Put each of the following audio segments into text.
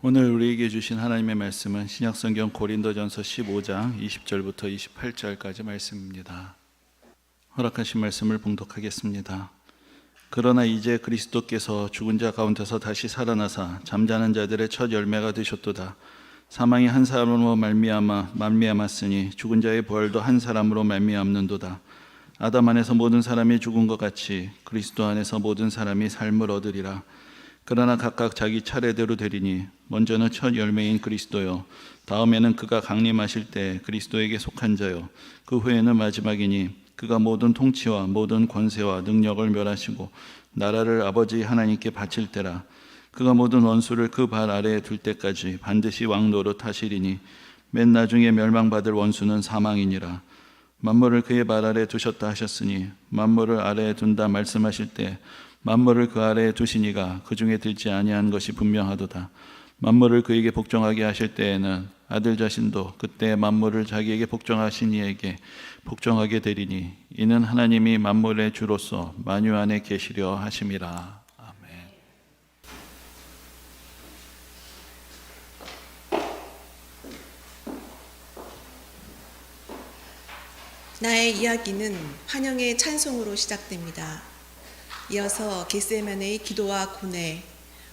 오늘 우리에게 주신 하나님의 말씀은 신약성경 고린도전서 15장 20절부터 28절까지 말씀입니다. 허락하신 말씀을 봉독하겠습니다. 그러나 이제 그리스도께서 죽은 자 가운데서 다시 살아나사 잠자는 자들의 첫 열매가 되셨도다. 사망이 한 사람으로 말미암았으니 죽은 자의 부활도 한 사람으로 말미암는도다. 아담 안에서 모든 사람이 죽은 것 같이 그리스도 안에서 모든 사람이 삶을 얻으리라. 그러나 각각 자기 차례대로 되리니 먼저는 첫 열매인 그리스도요, 다음에는 그가 강림하실 때 그리스도에게 속한 자요, 그 후에는 마지막이니 그가 모든 통치와 모든 권세와 능력을 멸하시고 나라를 아버지 하나님께 바칠 때라. 그가 모든 원수를 그 발 아래에 둘 때까지 반드시 왕 노릇하시리니 맨 나중에 멸망받을 원수는 사망이니라. 만물을 그의 발 아래에 두셨다 하셨으니 만물을 아래에 둔다 말씀하실 때 만물을 그 아래에 두시니가 그 중에 들지 아니한 것이 분명하도다. 만물을 그에게 복종하게 하실 때에는 아들 자신도 그때 만물을 자기에게 복종하신 이에게 복종하게 되리니 이는 하나님이 만물의 주로서 만유 안에 계시려 하심이라. 아멘. 나의 이야기는 환영의 찬송으로 시작됩니다. 이어서 겟세마네의 기도와 고뇌,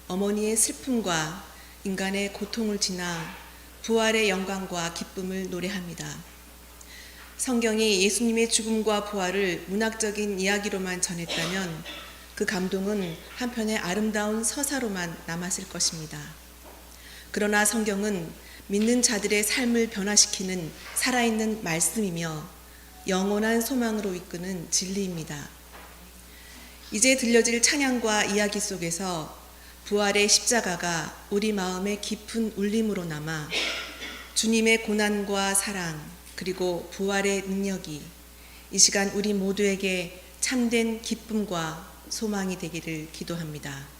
어머니의 슬픔과 인간의 고통을 지나 부활의 영광과 기쁨을 노래합니다. 성경이 예수님의 죽음과 부활을 문학적인 이야기로만 전했다면 그 감동은 한편의 아름다운 서사로만 남았을 것입니다. 그러나 성경은 믿는 자들의 삶을 변화시키는 살아있는 말씀이며 영원한 소망으로 이끄는 진리입니다. 이제 들려질 찬양과 이야기 속에서 부활의 십자가가 우리 마음의 깊은 울림으로 남아 주님의 고난과 사랑 그리고 부활의 능력이 이 시간 우리 모두에게 참된 기쁨과 소망이 되기를 기도합니다.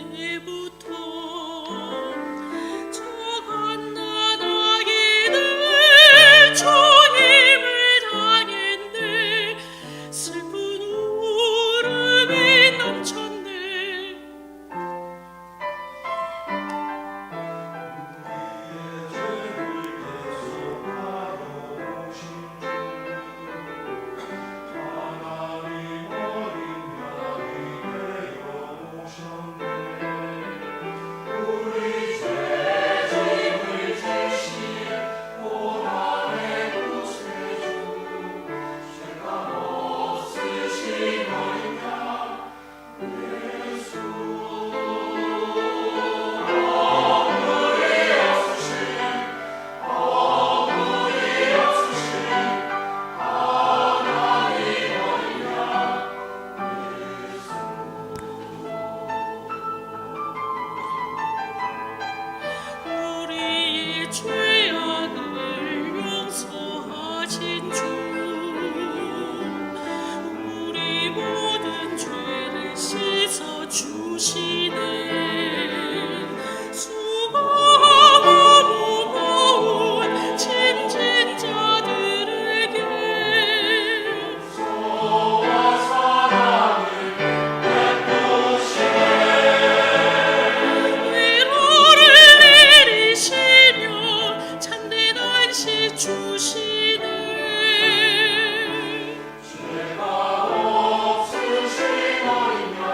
때부터 저 갓난아기들 주님을 당했네. 슬픈 울음이 넘쳤네. 우리의 죄악을 용서하신 주, 우리 모든 죄를 씻어 주시네. 수고하고 무거운 짐진 자들에게 위로를 내리시며 참된 안식 주시네. 죄가 없으신 어린 양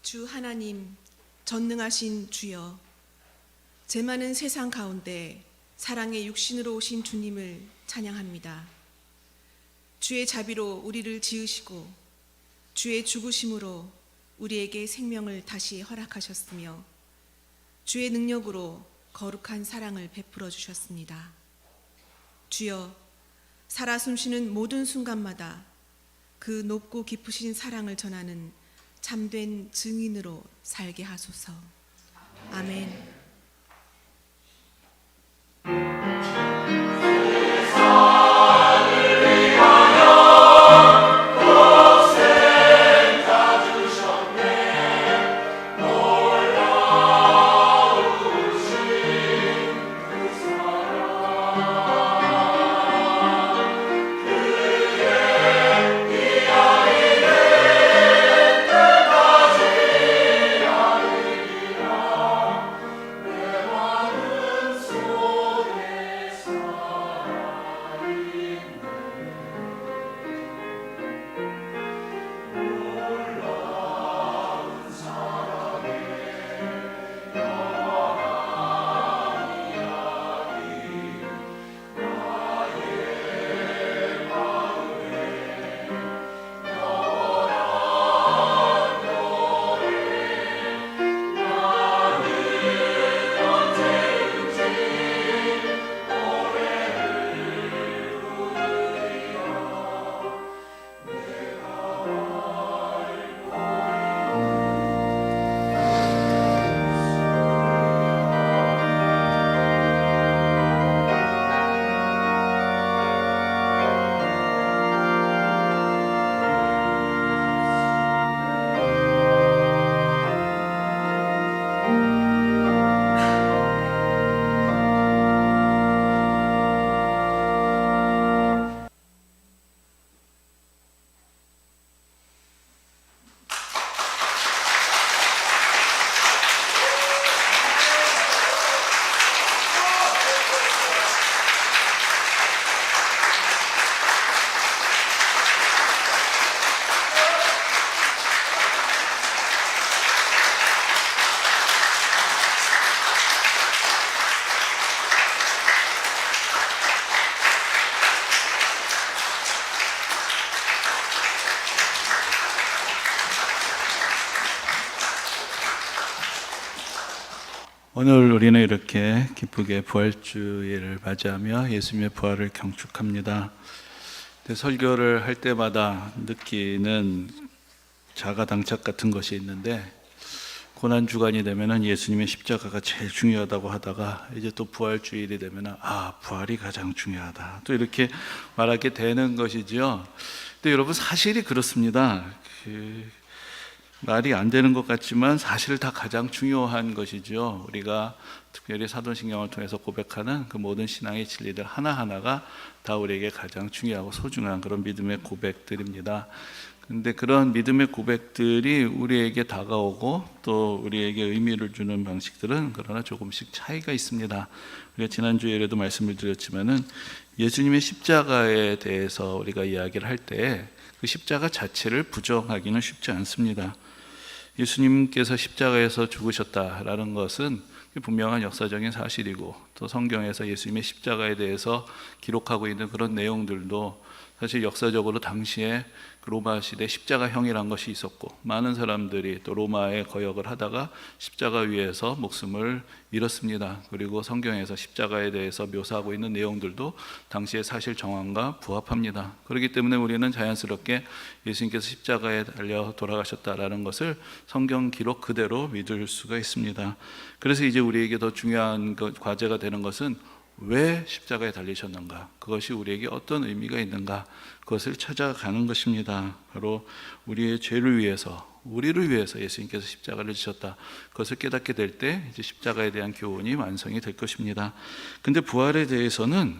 주 하나님, 전능하신 주여, 제 많은 세상 가운데 사랑의 육신으로 오신 주님을 찬양합니다. 주의 자비로 우리를 지으시고 주의 죽으심으로 우리에게 생명을 다시 허락하셨으며 주의 능력으로 거룩한 사랑을 베풀어 주셨습니다. 주여, 살아 숨쉬는 모든 순간마다 그 높고 깊으신 사랑을 전하는 참된 증인으로 살게 하소서. 아멘. 오늘 우리는 이렇게 기쁘게 부활주일을 맞이하며 예수님의 부활을 경축합니다. 설교를 할 때마다 느끼는 자가당착 같은 것이 있는데, 고난주간이 되면 예수님의 십자가가 제일 중요하다고 하다가 이제 또 부활주일이 되면 부활이 가장 중요하다, 또 이렇게 말하게 되는 것이죠. 근데 여러분, 사실이 그렇습니다. 말이 안 되는 것 같지만 사실 다 가장 중요한 것이죠. 우리가 특별히 사도신경을 통해서 고백하는 그 모든 신앙의 진리들 하나하나가 다 우리에게 가장 중요하고 소중한 그런 믿음의 고백들입니다. 그런데 그런 믿음의 고백들이 우리에게 다가오고 또 우리에게 의미를 주는 방식들은 그러나 조금씩 차이가 있습니다. 우리가 지난주에도 말씀을 드렸지만은 예수님의 십자가에 대해서 우리가 이야기를 할 때 그 십자가 자체를 부정하기는 쉽지 않습니다. 예수님께서 십자가에서 죽으셨다라는 것은 분명한 역사적인 사실이고, 또 성경에서 예수님의 십자가에 대해서 기록하고 있는 그런 내용들도 사실 역사적으로 당시에 로마 시대 십자가형이란 것이 있었고, 많은 사람들이 또 로마에 거역을 하다가 십자가 위에서 목숨을 잃었습니다. 그리고 성경에서 십자가에 대해서 묘사하고 있는 내용들도 당시의 사실 정황과 부합합니다. 그렇기 때문에 우리는 자연스럽게 예수님께서 십자가에 달려 돌아가셨다라는 것을 성경 기록 그대로 믿을 수가 있습니다. 그래서 이제 우리에게 더 중요한 과제가 되는 것은 왜 십자가에 달리셨는가, 그것이 우리에게 어떤 의미가 있는가, 그것을 찾아가는 것입니다. 바로 우리의 죄를 위해서, 우리를 위해서 예수님께서 십자가를 지셨다, 그것을 깨닫게 될 때 이제 십자가에 대한 교훈이 완성이 될 것입니다. 근데 부활에 대해서는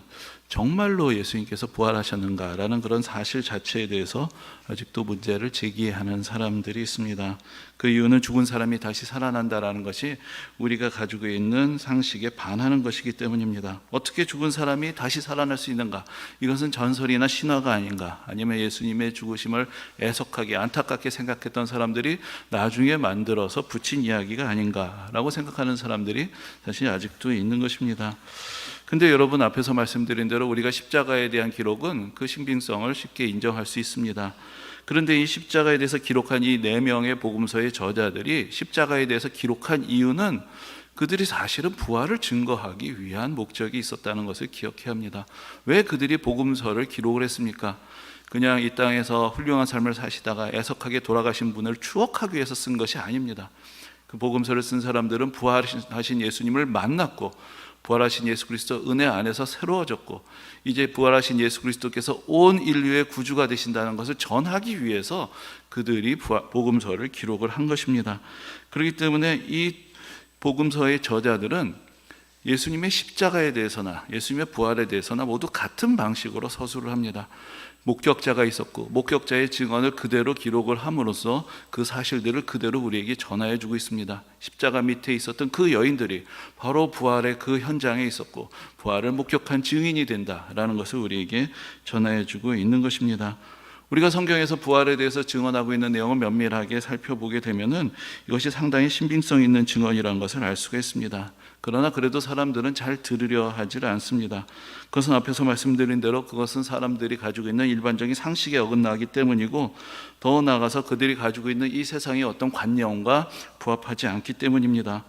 정말로 예수님께서 부활하셨는가라는 그런 사실 자체에 대해서 아직도 문제를 제기하는 사람들이 있습니다. 그 이유는 죽은 사람이 다시 살아난다라는 것이 우리가 가지고 있는 상식에 반하는 것이기 때문입니다. 어떻게 죽은 사람이 다시 살아날 수 있는가? 이것은 전설이나 신화가 아닌가? 아니면 예수님의 죽으심을 애석하게 안타깝게 생각했던 사람들이 나중에 만들어서 붙인 이야기가 아닌가라고 생각하는 사람들이 사실 아직도 있는 것입니다. 근데 여러분, 앞에서 말씀드린 대로 우리가 십자가에 대한 기록은 그 신빙성을 쉽게 인정할 수 있습니다. 그런데 이 십자가에 대해서 기록한 이 4명의 복음서의 저자들이 십자가에 대해서 기록한 이유는 그들이 사실은 부활을 증거하기 위한 목적이 있었다는 것을 기억해야 합니다. 왜 그들이 복음서를 기록을 했습니까? 그냥 이 땅에서 훌륭한 삶을 사시다가 애석하게 돌아가신 분을 추억하기 위해서 쓴 것이 아닙니다. 그 복음서를 쓴 사람들은 부활하신 예수님을 만났고, 부활하신 예수 그리스도 은혜 안에서 새로워졌고, 이제 부활하신 예수 그리스도께서 온 인류의 구주가 되신다는 것을 전하기 위해서 그들이 복음서를 기록을 한 것입니다. 그렇기 때문에 이 복음서의 저자들은 예수님의 십자가에 대해서나 예수님의 부활에 대해서나 모두 같은 방식으로 서술을 합니다. 목격자가 있었고 목격자의 증언을 그대로 기록을 함으로써 그 사실들을 그대로 우리에게 전하여 주고 있습니다. 십자가 밑에 있었던 그 여인들이 바로 부활의 그 현장에 있었고 부활을 목격한 증인이 된다라는 것을 우리에게 전하여 주고 있는 것입니다. 우리가 성경에서 부활에 대해서 증언하고 있는 내용을 면밀하게 살펴보게 되면은 이것이 상당히 신빙성 있는 증언이라는 것을 알 수가 있습니다. 그러나 그래도 사람들은 잘 들으려 하질 않습니다. 그것은 앞에서 말씀드린 대로 그것은 사람들이 가지고 있는 일반적인 상식에 어긋나기 때문이고, 더 나아가서 그들이 가지고 있는 이 세상의 어떤 관념과 부합하지 않기 때문입니다.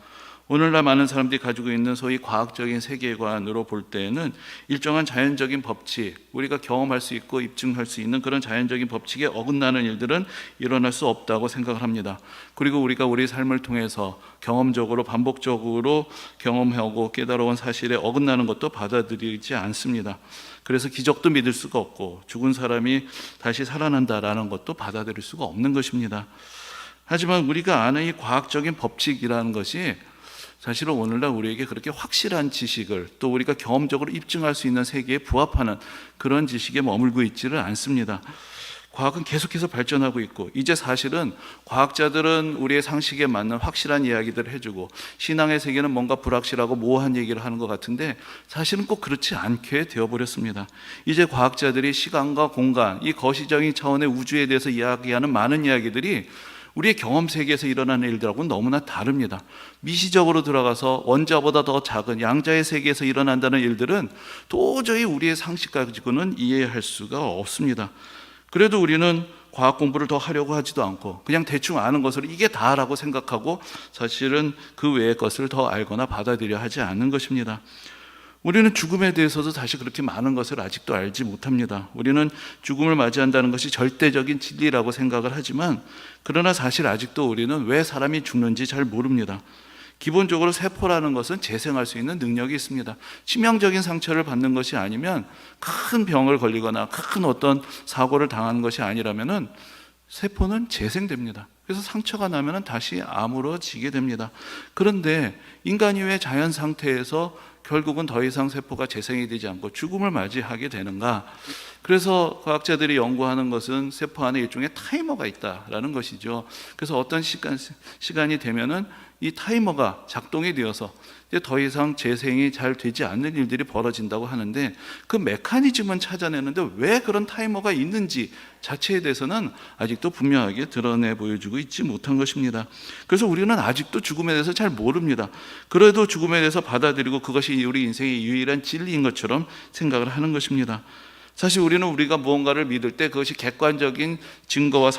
오늘날 많은 사람들이 가지고 있는 소위 과학적인 세계관으로 볼 때에는 일정한 자연적인 법칙, 우리가 경험할 수 있고 입증할 수 있는 그런 자연적인 법칙에 어긋나는 일들은 일어날 수 없다고 생각을 합니다. 그리고 우리가 우리 삶을 통해서 경험적으로 반복적으로 경험하고 깨달아온 사실에 어긋나는 것도 받아들이지 않습니다. 그래서 기적도 믿을 수가 없고 죽은 사람이 다시 살아난다라는 것도 받아들일 수가 없는 것입니다. 하지만 우리가 아는 이 과학적인 법칙이라는 것이 사실은 오늘날 우리에게 그렇게 확실한 지식을, 또 우리가 경험적으로 입증할 수 있는 세계에 부합하는 그런 지식에 머물고 있지를 않습니다. 과학은 계속해서 발전하고 있고, 이제 사실은 과학자들은 우리의 상식에 맞는 확실한 이야기들을 해주고, 신앙의 세계는 뭔가 불확실하고 모호한 얘기를 하는 것 같은데 사실은 꼭 그렇지 않게 되어버렸습니다. 이제 과학자들이 시간과 공간, 이 거시적인 차원의 우주에 대해서 이야기하는 많은 이야기들이 우리의 경험 세계에서 일어나는 일들하고는 너무나 다릅니다. 미시적으로 들어가서 원자보다 더 작은 양자의 세계에서 일어난다는 일들은 도저히 우리의 상식 가지고는 이해할 수가 없습니다. 그래도 우리는 과학 공부를 더 하려고 하지도 않고 그냥 대충 아는 것을 이게 다라고 생각하고 사실은 그 외의 것을 더 알거나 받아들여 하지 않는 것입니다. 우리는 죽음에 대해서도 사실 그렇게 많은 것을 아직도 알지 못합니다. 우리는 죽음을 맞이한다는 것이 절대적인 진리라고 생각을 하지만, 그러나 사실 아직도 우리는 왜 사람이 죽는지 잘 모릅니다. 기본적으로 세포라는 것은 재생할 수 있는 능력이 있습니다. 치명적인 상처를 받는 것이 아니면, 큰 병을 걸리거나 큰 어떤 사고를 당하는 것이 아니라면은 세포는 재생됩니다. 그래서 상처가 나면은 다시 아물어지게 됩니다. 그런데 인간이 왜 자연 상태에서 결국은 더 이상 세포가 재생이 되지 않고 죽음을 맞이하게 되는가? 그래서 과학자들이 연구하는 것은 세포 안에 일종의 타이머가 있다라는 것이죠. 그래서 어떤 시간이 되면은 이 타이머가 작동이 되어서 이제 더 이상 재생이 잘 되지 않는 일들이 벌어진다고 하는데, 그 메커니즘은 찾아내는데 왜 그런 타이머가 있는지 자체에 대해서는 아직도 분명하게 드러내 보여주고 있지 못한 것입니다. 그래서 우리는 아직도 죽음에 대해서 잘 모릅니다. 그래도 죽음에 대해서 받아들이고 그것이 우리 인생의 유일한 진리인 것처럼 생각을 하는 것입니다. 사실 우리는 우리가 무언가를 믿을 때 그것이 객관적인 증거와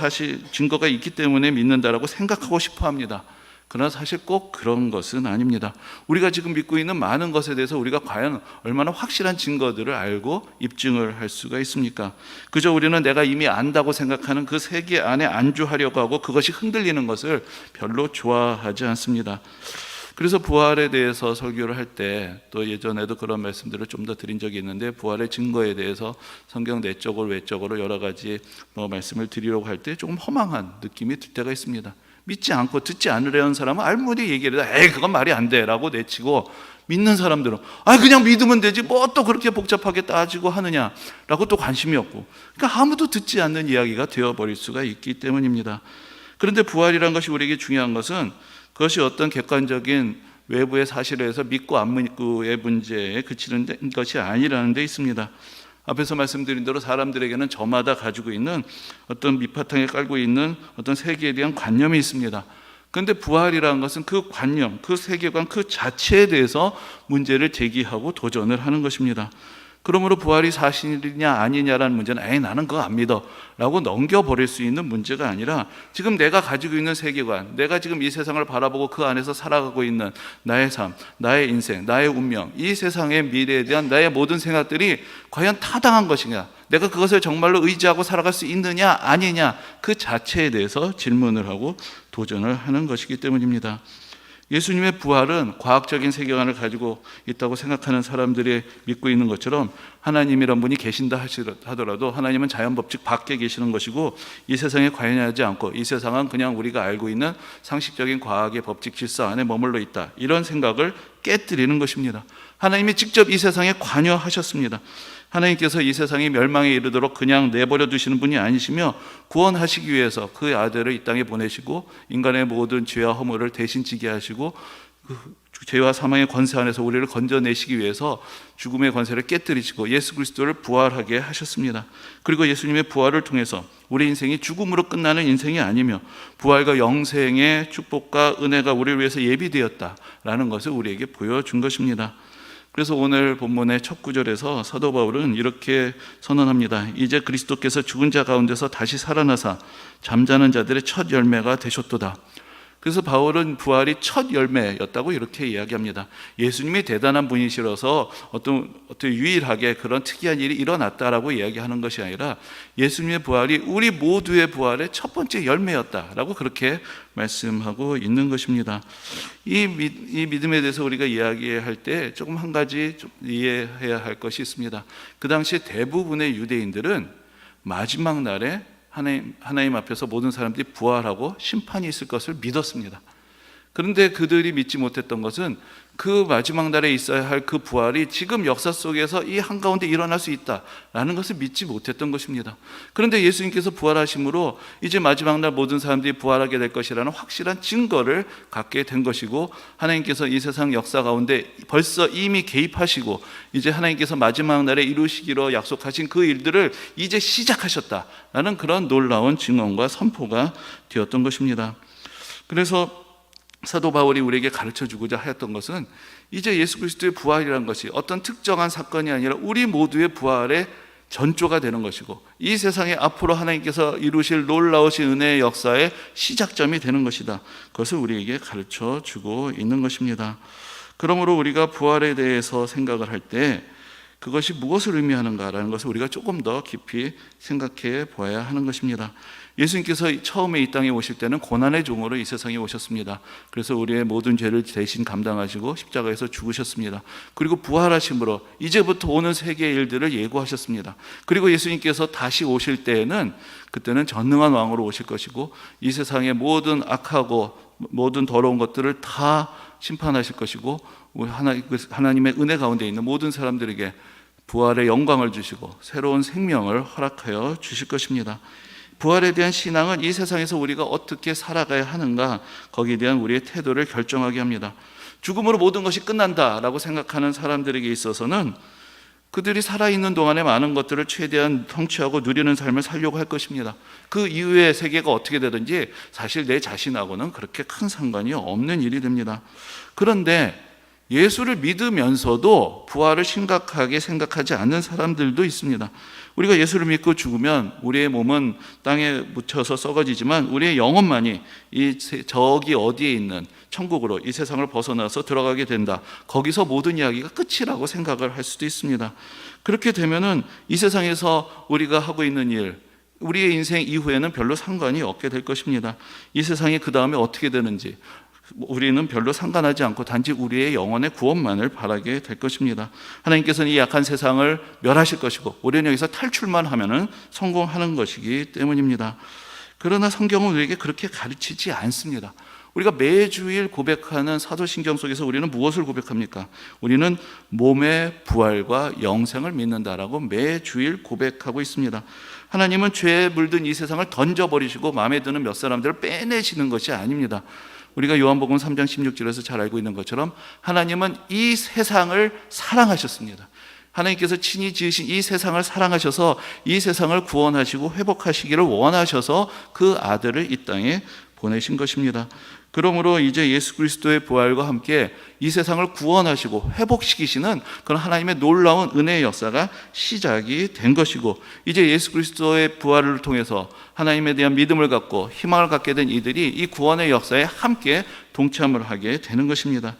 증거가 있기 때문에 믿는다라고 생각하고 싶어 합니다. 그러나 사실 꼭 그런 것은 아닙니다. 우리가 지금 믿고 있는 많은 것에 대해서 우리가 과연 얼마나 확실한 증거들을 알고 입증을 할 수가 있습니까? 그저 우리는 내가 이미 안다고 생각하는 그 세계 안에 안주하려고 하고 그것이 흔들리는 것을 별로 좋아하지 않습니다. 그래서 부활에 대해서 설교를 할 때, 또 예전에도 그런 말씀들을 좀 더 드린 적이 있는데, 부활의 증거에 대해서 성경 내적으로 외적으로 여러 가지 말씀을 드리려고 할 때 조금 허망한 느낌이 들 때가 있습니다. 믿지 않고 듣지 않으려는 사람은 아무리 얘기를 해도 에이 그건 말이 안 돼 라고 내치고, 믿는 사람들은 그냥 믿으면 되지 뭐 또 그렇게 복잡하게 따지고 하느냐라고 또 관심이 없고, 그러니까 아무도 듣지 않는 이야기가 되어버릴 수가 있기 때문입니다. 그런데 부활이라는 것이 우리에게 중요한 것은 그것이 어떤 객관적인 외부의 사실에서 믿고 안 믿고의 문제에 그치는 것이 아니라는 데 있습니다. 앞에서 말씀드린 대로 사람들에게는 저마다 가지고 있는 어떤 밑바탕에 깔고 있는 어떤 세계에 대한 관념이 있습니다. 그런데 부활이라는 것은 그 관념, 그 세계관 그 자체에 대해서 문제를 제기하고 도전을 하는 것입니다. 그러므로 부활이 사실이냐 아니냐라는 문제는 나는 그거 안 믿어 라고 넘겨버릴 수 있는 문제가 아니라, 지금 내가 가지고 있는 세계관, 내가 지금 이 세상을 바라보고 그 안에서 살아가고 있는 나의 삶, 나의 인생, 나의 운명, 이 세상의 미래에 대한 나의 모든 생각들이 과연 타당한 것이냐, 내가 그것을 정말로 의지하고 살아갈 수 있느냐 아니냐, 그 자체에 대해서 질문을 하고 도전을 하는 것이기 때문입니다. 예수님의 부활은 과학적인 세계관을 가지고 있다고 생각하는 사람들이 믿고 있는 것처럼, 하나님이란 분이 계신다 하더라도 하나님은 자연법칙 밖에 계시는 것이고 이 세상에 관여하지 않고 이 세상은 그냥 우리가 알고 있는 상식적인 과학의 법칙 질서 안에 머물러 있다, 이런 생각을 깨뜨리는 것입니다. 하나님이 직접 이 세상에 관여하셨습니다. 하나님께서 이 세상이 멸망에 이르도록 그냥 내버려 두시는 분이 아니시며, 구원하시기 위해서 그 아들을 이 땅에 보내시고 인간의 모든 죄와 허물을 대신 지게 하시고 그 죄와 사망의 권세 안에서 우리를 건져내시기 위해서 죽음의 권세를 깨뜨리시고 예수 그리스도를 부활하게 하셨습니다. 그리고 예수님의 부활을 통해서 우리 인생이 죽음으로 끝나는 인생이 아니며 부활과 영생의 축복과 은혜가 우리를 위해서 예비되었다라는 것을 우리에게 보여준 것입니다. 그래서 오늘 본문의 첫 구절에서 사도 바울은 이렇게 선언합니다. 이제 그리스도께서 죽은 자 가운데서 다시 살아나사 잠자는 자들의 첫 열매가 되셨도다. 그래서 바울은 부활이 첫 열매였다고 이렇게 이야기합니다. 예수님이 대단한 분이시라서 어떤 유일하게 그런 특이한 일이 일어났다라고 이야기하는 것이 아니라 예수님의 부활이 우리 모두의 부활의 첫 번째 열매였다라고 그렇게 말씀하고 있는 것입니다. 이 믿음에 대해서 우리가 이야기할 때 조금 한 가지 좀 이해해야 할 것이 있습니다. 그 당시에 대부분의 유대인들은 마지막 날에 하나님 앞에서 모든 사람들이 부활하고 심판이 있을 것을 믿었습니다. 그런데 그들이 믿지 못했던 것은 그 마지막 날에 있어야 할 그 부활이 지금 역사 속에서 이 한가운데 일어날 수 있다라는 것을 믿지 못했던 것입니다. 그런데 예수님께서 부활하심으로 이제 마지막 날 모든 사람들이 부활하게 될 것이라는 확실한 증거를 갖게 된 것이고, 하나님께서 이 세상 역사 가운데 벌써 이미 개입하시고 이제 하나님께서 마지막 날에 이루시기로 약속하신 그 일들을 이제 시작하셨다라는 그런 놀라운 증언과 선포가 되었던 것입니다. 그래서 사도 바울이 우리에게 가르쳐주고자 하였던 것은 이제 예수 그리스도의 부활이라는 것이 어떤 특정한 사건이 아니라 우리 모두의 부활의 전조가 되는 것이고 이 세상에 앞으로 하나님께서 이루실 놀라우신 은혜의 역사의 시작점이 되는 것이다. 그것을 우리에게 가르쳐주고 있는 것입니다. 그러므로 우리가 부활에 대해서 생각을 할 때 그것이 무엇을 의미하는가라는 것을 우리가 조금 더 깊이 생각해 보아야 하는 것입니다. 예수님께서 처음에 이 땅에 오실 때는 고난의 종으로 이 세상에 오셨습니다. 그래서 우리의 모든 죄를 대신 감당하시고 십자가에서 죽으셨습니다. 그리고 부활하심으로 이제부터 오는 세계의 일들을 예고하셨습니다. 그리고 예수님께서 다시 오실 때에는 그때는 전능한 왕으로 오실 것이고 이 세상의 모든 악하고 모든 더러운 것들을 다 심판하실 것이고 하나님의 은혜 가운데 있는 모든 사람들에게 부활의 영광을 주시고 새로운 생명을 허락하여 주실 것입니다. 부활에 대한 신앙은 이 세상에서 우리가 어떻게 살아가야 하는가, 거기에 대한 우리의 태도를 결정하게 합니다. 죽음으로 모든 것이 끝난다라고 생각하는 사람들에게 있어서는 그들이 살아있는 동안에 많은 것들을 최대한 성취하고 누리는 삶을 살려고 할 것입니다. 그 이후의 세계가 어떻게 되든지 사실 내 자신하고는 그렇게 큰 상관이 없는 일이 됩니다. 그런데 예수를 믿으면서도 부활을 심각하게 생각하지 않는 사람들도 있습니다. 우리가 예수를 믿고 죽으면 우리의 몸은 땅에 묻혀서 썩어지지만 우리의 영혼만이 저기 어디에 있는 천국으로 이 세상을 벗어나서 들어가게 된다. 거기서 모든 이야기가 끝이라고 생각을 할 수도 있습니다. 그렇게 되면은 이 세상에서 우리가 하고 있는 일, 우리의 인생 이후에는 별로 상관이 없게 될 것입니다. 이 세상이 그 다음에 어떻게 되는지 우리는 별로 상관하지 않고 단지 우리의 영혼의 구원만을 바라게 될 것입니다. 하나님께서는 이 약한 세상을 멸하실 것이고 우리는 여기서 탈출만 하면은 성공하는 것이기 때문입니다. 그러나 성경은 우리에게 그렇게 가르치지 않습니다. 우리가 매주일 고백하는 사도신경 속에서 우리는 무엇을 고백합니까? 우리는 몸의 부활과 영생을 믿는다라고 매주일 고백하고 있습니다. 하나님은 죄에 물든 이 세상을 던져버리시고 마음에 드는 몇 사람들을 빼내시는 것이 아닙니다. 우리가 요한복음 3장 16절에서 잘 알고 있는 것처럼 하나님은 이 세상을 사랑하셨습니다. 하나님께서 친히 지으신 이 세상을 사랑하셔서 이 세상을 구원하시고 회복하시기를 원하셔서 그 아들을 이 땅에 보내신 것입니다. 그러므로 이제 예수 그리스도의 부활과 함께 이 세상을 구원하시고 회복시키시는 그런 하나님의 놀라운 은혜의 역사가 시작이 된 것이고, 이제 예수 그리스도의 부활을 통해서 하나님에 대한 믿음을 갖고 희망을 갖게 된 이들이 이 구원의 역사에 함께 동참을 하게 되는 것입니다.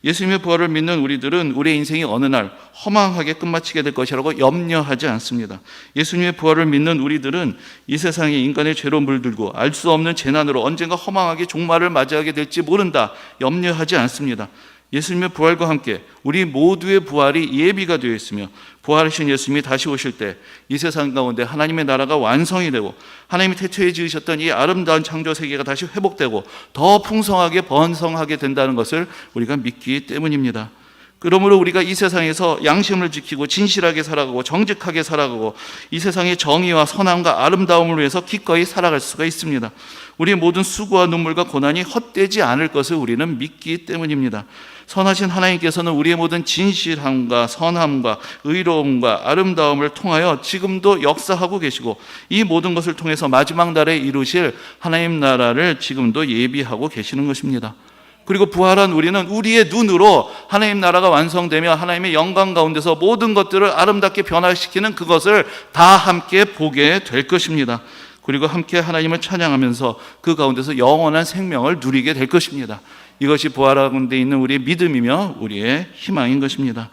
예수님의 부활을 믿는 우리들은 우리의 인생이 어느 날 허망하게 끝마치게 될 것이라고 염려하지 않습니다. 예수님의 부활을 믿는 우리들은 이 세상에 인간의 죄로 물들고 알 수 없는 재난으로 언젠가 허망하게 종말을 맞이하게 될지 모른다 염려하지 않습니다. 예수님의 부활과 함께 우리 모두의 부활이 예비가 되어 있으며, 부활하신 예수님이 다시 오실 때 이 세상 가운데 하나님의 나라가 완성이 되고 하나님이 태초에 지으셨던 이 아름다운 창조 세계가 다시 회복되고 더 풍성하게 번성하게 된다는 것을 우리가 믿기 때문입니다. 그러므로 우리가 이 세상에서 양심을 지키고 진실하게 살아가고 정직하게 살아가고 이 세상의 정의와 선함과 아름다움을 위해서 기꺼이 살아갈 수가 있습니다. 우리의 모든 수고와 눈물과 고난이 헛되지 않을 것을 우리는 믿기 때문입니다. 선하신 하나님께서는 우리의 모든 진실함과 선함과 의로움과 아름다움을 통하여 지금도 역사하고 계시고, 이 모든 것을 통해서 마지막 날에 이루실 하나님 나라를 지금도 예비하고 계시는 것입니다. 그리고 부활한 우리는 우리의 눈으로 하나님 나라가 완성되며 하나님의 영광 가운데서 모든 것들을 아름답게 변화시키는 그것을 다 함께 보게 될 것입니다. 그리고 함께 하나님을 찬양하면서 그 가운데서 영원한 생명을 누리게 될 것입니다. 이것이 부활한 데 있는 우리의 믿음이며 우리의 희망인 것입니다.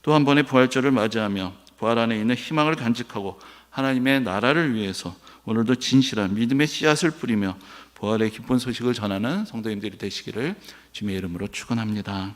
또 한 번의 부활절을 맞이하며 부활 안에 있는 희망을 간직하고 하나님의 나라를 위해서 오늘도 진실한 믿음의 씨앗을 뿌리며 부활의 기쁜 소식을 전하는 성도님들이 되시기를 주님의 이름으로 축원합니다.